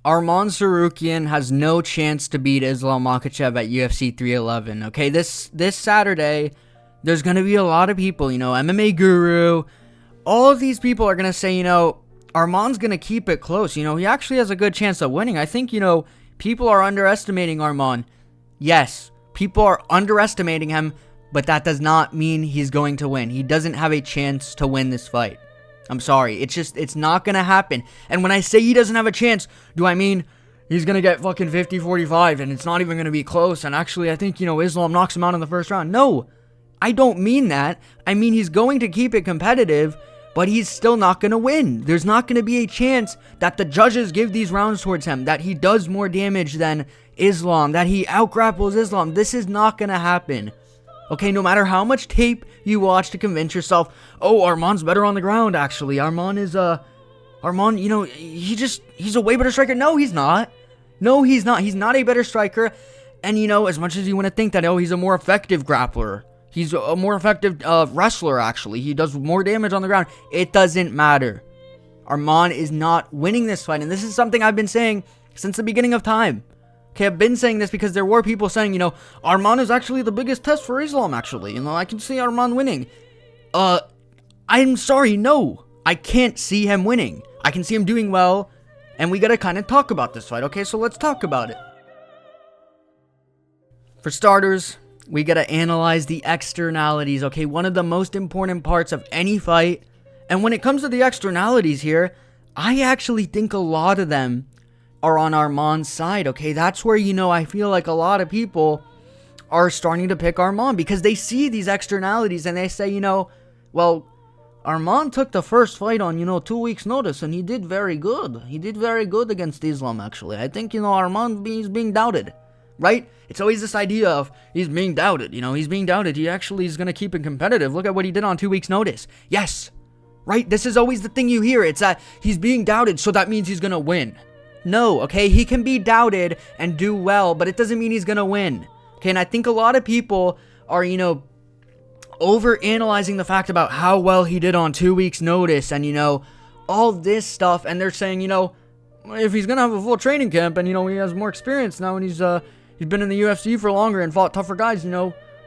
Arman Tsarukyan has no chance to beat Islam Makhachev at UFC 311. Okay, this Saturday, there's going to be a lot of people, MMA Guru, all of these people are going to say, Arman's going to keep it close. He actually has a good chance of winning. I think, people are underestimating Arman. Yes, people are underestimating him, but that does not mean he's going to win. He doesn't have a chance to win this fight. I'm sorry. It's not going to happen. And when I say he doesn't have a chance, do I mean he's going to get fucking 50-45 and it's not even going to be close? And actually, I think, Islam knocks him out in the first round. No, I don't mean that. I mean, he's going to keep it competitive, but he's still not going to win. There's not going to be a chance that the judges give these rounds towards him, that he does more damage than Islam, that he outgrapples Islam. This is not going to happen. Okay, no matter how much tape you watch to convince yourself, oh, Arman's better on the ground, actually. Arman, he's a way better striker. No, he's not. No, he's not. He's not a better striker. And, as much as you want to think that, he's a more effective grappler. He's a more effective wrestler, actually. He does more damage on the ground. It doesn't matter. Arman is not winning this fight. And this is something I've been saying since the beginning of time. Okay, I've been saying this because there were people saying, Arman is actually the biggest test for Islam, actually. I can see Arman winning. I'm sorry, no. I can't see him winning. I can see him doing well, and we gotta kind of talk about this fight, okay? So let's talk about it. For starters, we gotta analyze the externalities, okay? One of the most important parts of any fight. And when it comes to the externalities here, I actually think a lot of them are on Arman's side, okay? That's where, I feel like a lot of people are starting to pick Arman because they see these externalities and they say, well, Arman took the first fight on, 2 weeks notice and he did very good. He did very good against Islam, actually. I think, Arman is being doubted, right? It's always this idea of he's being doubted, he's being doubted. He actually is going to keep it competitive. Look at what he did on 2 weeks notice. Yes, right? This is always the thing you hear. It's that he's being doubted, so that means he's going to win. No, okay, he can be doubted and do well, but it doesn't mean he's gonna win. Okay, and I think a lot of people are, over-analyzing the fact about how well he did on 2 weeks notice and, all this stuff, and they're saying, if he's gonna have a full training camp and, he has more experience now and he's been in the UFC for longer and fought tougher guys,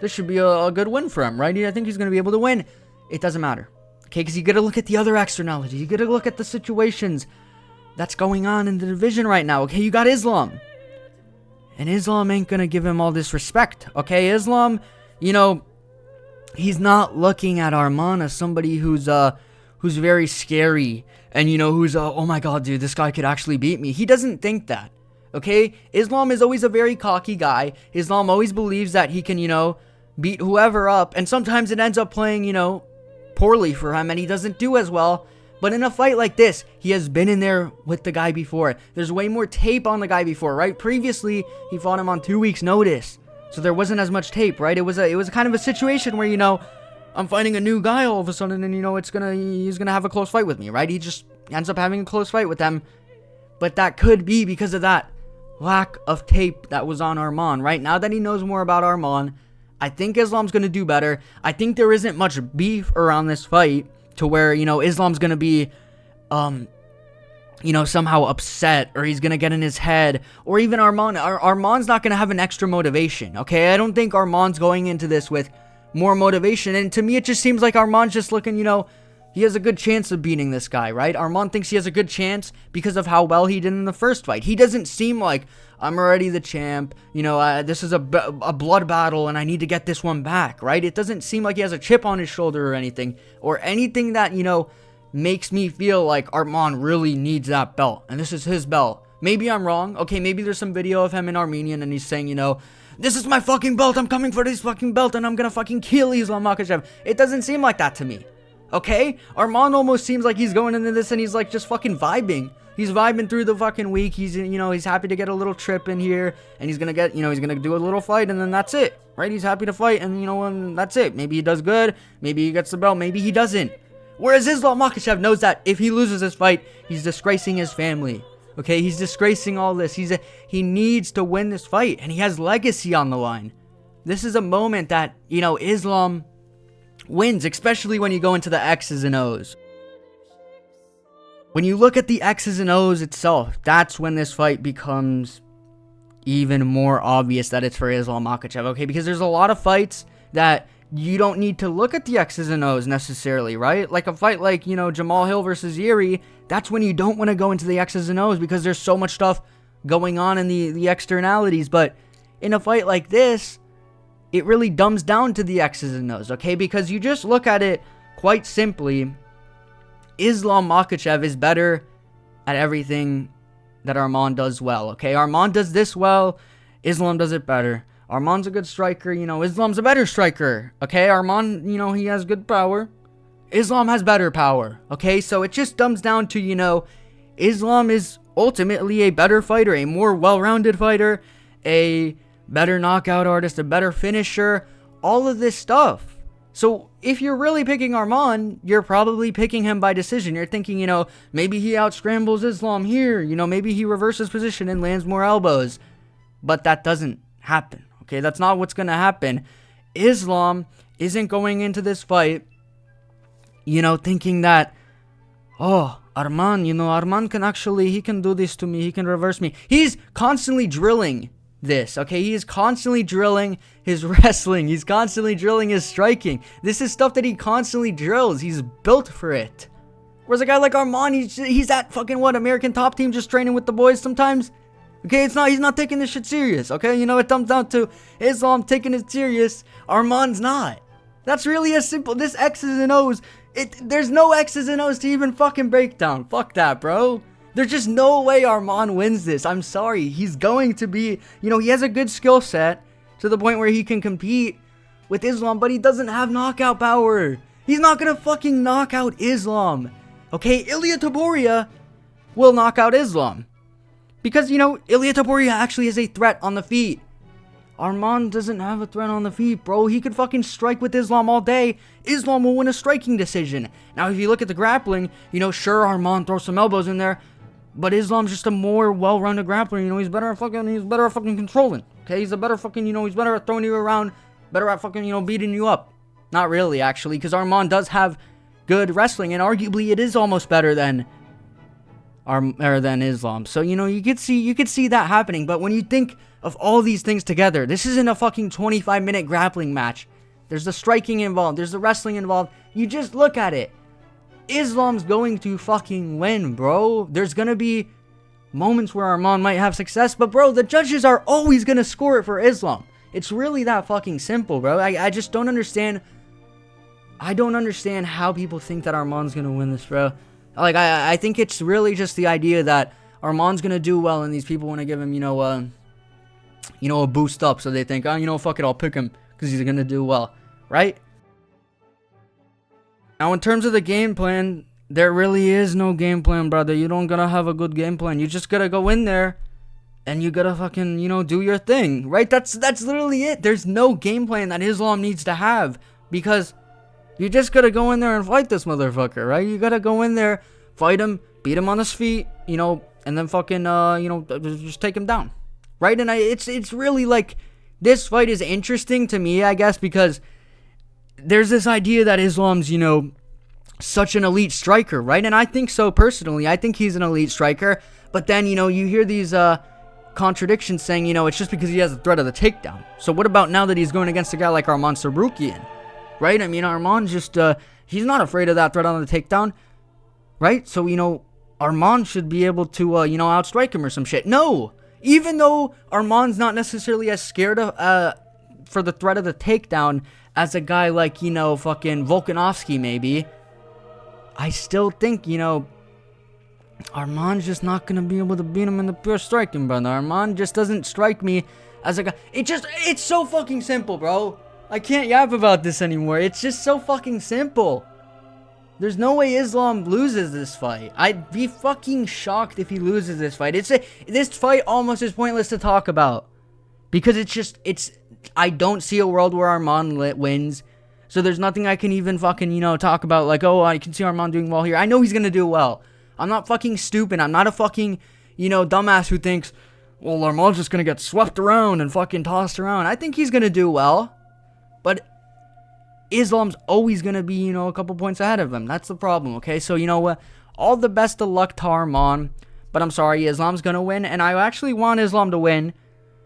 this should be a good win for him, right? I think he's gonna be able to win. It doesn't matter, okay, because you gotta look at the other externalities. You gotta look at the situations that's going on in the division right now, okay? You got Islam. And Islam ain't gonna give him all this respect, okay? Islam, he's not looking at Arman as somebody who's very scary and, who's, oh my god, dude, this guy could actually beat me. He doesn't think that, okay? Islam is always a very cocky guy. Islam always believes that he can, beat whoever up. And sometimes it ends up playing, poorly for him and he doesn't do as well. But in a fight like this, he has been in there with the guy before. There's way more tape on the guy before, right? Previously, he fought him on 2 weeks notice. So there wasn't as much tape, right? It was kind of a situation where, I'm fighting a new guy all of a sudden and, he's going to have a close fight with me, right? He just ends up having a close fight with them. But that could be because of that lack of tape that was on Arman, right? Now that he knows more about Arman, I think Islam's going to do better. I think there isn't much beef around this fight to where, Islam's going to be, somehow upset, or he's going to get in his head, or even Arman's not going to have an extra motivation, okay? I don't think Arman's going into this with more motivation, and to me, it just seems like Arman's just looking, he has a good chance of beating this guy, right? Arman thinks he has a good chance because of how well he did in the first fight. He doesn't seem like, I'm already the champ, this is a blood battle and I need to get this one back, right? It doesn't seem like he has a chip on his shoulder or anything that, makes me feel like Arman really needs that belt, and this is his belt. Maybe I'm wrong, okay, maybe there's some video of him in Armenian and he's saying, this is my fucking belt, I'm coming for this fucking belt and I'm gonna fucking kill Islam Makhachev. It doesn't seem like that to me. Okay? Arman almost seems like he's going into this and he's like just fucking vibing. He's vibing through the fucking week. He's, he's happy to get a little trip in here and he's gonna get, he's gonna do a little fight and then that's it, right? He's happy to fight and, and that's it. Maybe he does good. Maybe he gets the belt. Maybe he doesn't. Whereas Islam Makhachev knows that if he loses this fight, he's disgracing his family. Okay? He's disgracing all this. He needs to win this fight and he has legacy on the line. This is a moment that, Islam wins, especially when you go into the X's and O's. when you look at the X's and O's itself, that's when this fight becomes even more obvious that it's for Islam Makhachev, okay? Because there's a lot of fights that you don't need to look at the X's and O's necessarily, right? Like a fight like, Jamal Hill versus Yuri, that's when you don't want to go into the X's and O's because there's so much stuff going on in the externalities. But in a fight like this, it really dumbs down to the X's and O's, okay? Because you just look at it quite simply, Islam Makhachev is better at everything that Arman does well, okay? Arman does this well, Islam does it better. Arman's a good striker, Islam's a better striker, okay? Arman, he has good power. Islam has better power, okay? So it just dumbs down to, Islam is ultimately a better fighter, a more well-rounded fighter, a better knockout artist, a better finisher, all of this stuff. So if you're really picking Arman, you're probably picking him by decision. You're thinking, maybe he out-scrambles Islam here, maybe he reverses position and lands more elbows. But that doesn't happen. Okay, that's not what's going to happen. Islam isn't going into this fight, thinking that, oh, Arman, Arman can actually, he can do this to me, he can reverse me. He's constantly drilling this, okay? He is constantly drilling his wrestling. He's constantly drilling his striking. This is stuff that he constantly drills. He's built for it. Whereas a guy like Arman, he's at fucking, American Top Team just training with the boys sometimes. Okay, he's not taking this shit serious, okay? It comes down to Islam taking it serious, Arman's not. That's really as simple. This X's and O's, there's no X's and O's to even fucking break down. Fuck that, bro. There's just no way Arman wins this. I'm sorry. He's going to be, he has a good skill set to the point where he can compete with Islam, but he doesn't have knockout power. He's not gonna fucking knock out Islam. Okay, Ilia Topuria will knock out Islam. Because, Ilia Topuria actually is a threat on the feet. Arman doesn't have a threat on the feet, bro. He could fucking strike with Islam all day. Islam will win a striking decision. Now, if you look at the grappling, sure, Arman throws some elbows in there, but Islam's just a more well-rounded grappler. He's better at fucking controlling. Okay, he's a better fucking, he's better at throwing you around, better at fucking, beating you up. Not really, actually, because Arman does have good wrestling, and arguably it is almost better than Islam. So, you could see that happening. But when you think of all these things together, this isn't a fucking 25-minute grappling match. There's the striking involved. There's the wrestling involved. You just look at it. Islam's going to fucking win, bro. There's going to be moments where Arman might have success, but bro, the judges are always going to score it for Islam. It's really that fucking simple, bro. I just don't understand. I don't understand how people think that Arman's going to win this, bro. Like, I think it's really just the idea that Arman's going to do well, and these people want to give him, a boost up, so they think, oh, fuck it, I'll pick him, because he's going to do well, right? Now, in terms of the game plan, there really is no game plan, brother. You don't gotta have a good game plan. You just gotta go in there, and you gotta fucking, do your thing, right? That's literally it. There's no game plan that Islam needs to have, because you just gotta go in there and fight this motherfucker, right? You gotta go in there, fight him, beat him on his feet, and then fucking, just take him down, right? And it's really like, this fight is interesting to me, I guess, because there's this idea that Islam's, such an elite striker, right? And I think so personally. I think he's an elite striker. But then, you hear these contradictions saying, it's just because he has the threat of the takedown. So what about now that he's going against a guy like Arman Tsarukyan, right? I mean, Arman just, he's not afraid of that threat on the takedown, right? So, Arman should be able to, outstrike him or some shit. No! Even though Arman's not necessarily as scared of, for the threat of the takedown as a guy like, fucking Volkanovski maybe, I still think, Arman's just not going to be able to beat him in the pure striking, brother. Arman just doesn't strike me as a guy. It's so fucking simple, bro. I can't yap about this anymore. It's just so fucking simple. There's no way Islam loses this fight. I'd be fucking shocked if he loses this fight. This fight almost is pointless to talk about. Because I don't see a world where Arman wins. So there's nothing I can even fucking, talk about. Like, oh, I can see Arman doing well here. I know he's going to do well. I'm not fucking stupid. I'm not a fucking, dumbass who thinks, well, Arman's just going to get swept around and fucking tossed around. I think he's going to do well. But Islam's always going to be, a couple points ahead of him. That's the problem, okay? So, all the best of luck to Arman. But I'm sorry, Islam's going to win. And I actually want Islam to win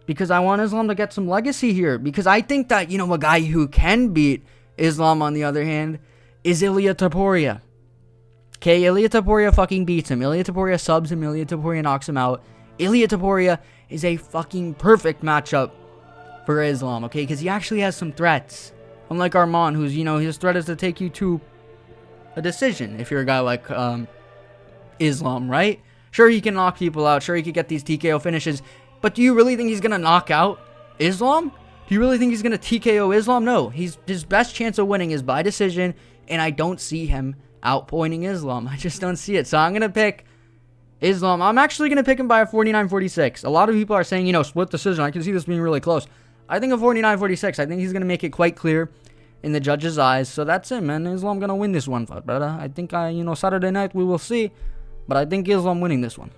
because I want Islam to get some legacy here. Because I think that, a guy who can beat Islam, on the other hand, is Ilia Topuria. Okay, Ilia Topuria fucking beats him. Ilia Topuria subs him. Ilia Topuria knocks him out. Ilia Topuria is a fucking perfect matchup for Islam, okay? Because he actually has some threats. Unlike Arman, who's, his threat is to take you to a decision if you're a guy like Islam, right? Sure, he can knock people out. Sure, he could get these TKO finishes. But do you really think he's going to knock out Islam? Do you really think he's going to TKO Islam? No. His best chance of winning is by decision, and I don't see him outpointing Islam. I just don't see it. So I'm going to pick Islam. I'm actually going to pick him by a 49-46. A lot of people are saying, split decision. I can see this being really close. I think a 49-46. I think he's going to make it quite clear in the judges' eyes. So that's it, man. Islam going to win this one. But I think, Saturday night we will see. But I think Islam winning this one.